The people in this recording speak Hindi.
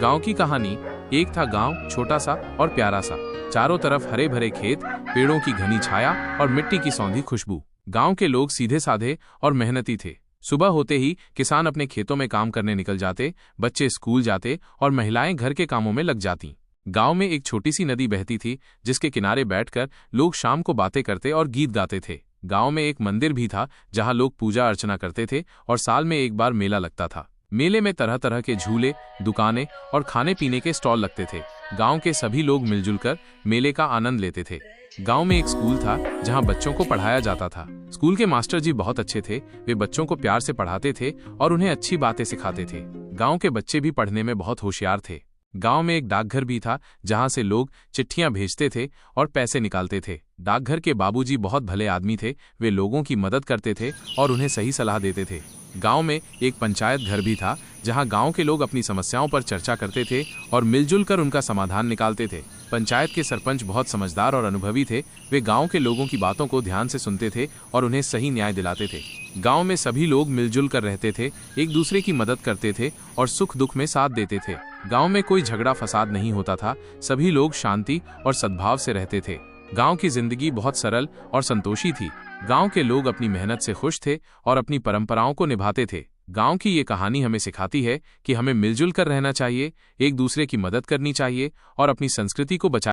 गांव की कहानी। एक था गांव, छोटा सा और प्यारा सा। चारों तरफ हरे भरे खेत, पेड़ों की घनी छाया और मिट्टी की सौंधी खुशबू। गांव के लोग सीधे साधे और मेहनती थे। सुबह होते ही किसान अपने खेतों में काम करने निकल जाते, बच्चे स्कूल जाते और महिलाएं घर के कामों में लग जाती। गांव में एक छोटी सी नदी बहती थी, जिसके किनारे बैठकर लोग शाम को बातें करते और गीत गाते थे। गांव में एक मंदिर भी था, जहां लोग पूजा अर्चना करते थे और साल में एक बार मेला लगता था। मेले में तरह तरह के झूले, दुकानें और खाने पीने के स्टॉल लगते थे। गांव के सभी लोग मिलजुल कर मेले का आनंद लेते थे। गांव में एक स्कूल था, जहां बच्चों को पढ़ाया जाता था। स्कूल के मास्टर जी बहुत अच्छे थे। वे बच्चों को प्यार से पढ़ाते थे और उन्हें अच्छी बातें सिखाते थे। गांव के बच्चे भी पढ़ने में बहुत होशियार थे। गांव में एक डाकघर भी था, जहां से लोग चिट्ठियां भेजते थे और पैसे निकालते थे। डाकघर के बाबूजी बहुत भले आदमी थे। वे लोगों की मदद करते थे और उन्हें सही सलाह देते थे। गांव में एक पंचायत घर भी था, जहां गांव के लोग अपनी समस्याओं पर चर्चा करते थे और मिलजुल कर उनका समाधान निकालते थे। पंचायत के सरपंच बहुत समझदार और अनुभवी थे। वे गांव के लोगों की बातों को ध्यान से सुनते थे और उन्हें सही न्याय दिलाते थे। गांव में सभी लोग मिलजुल कर रहते थे, एक दूसरे की मदद करते थे और सुख दुख में साथ देते थे। गांव में कोई झगड़ा फसाद नहीं होता था। सभी लोग शांति और सद्भाव से रहते थे। गांव की जिंदगी बहुत सरल और संतोषी थी। गांव के लोग अपनी मेहनत से खुश थे और अपनी परंपराओं को निभाते थे। गांव की ये कहानी हमें सिखाती है कि हमें मिलजुल कर रहना चाहिए, एक दूसरे की मदद करनी चाहिए और अपनी संस्कृति को बचा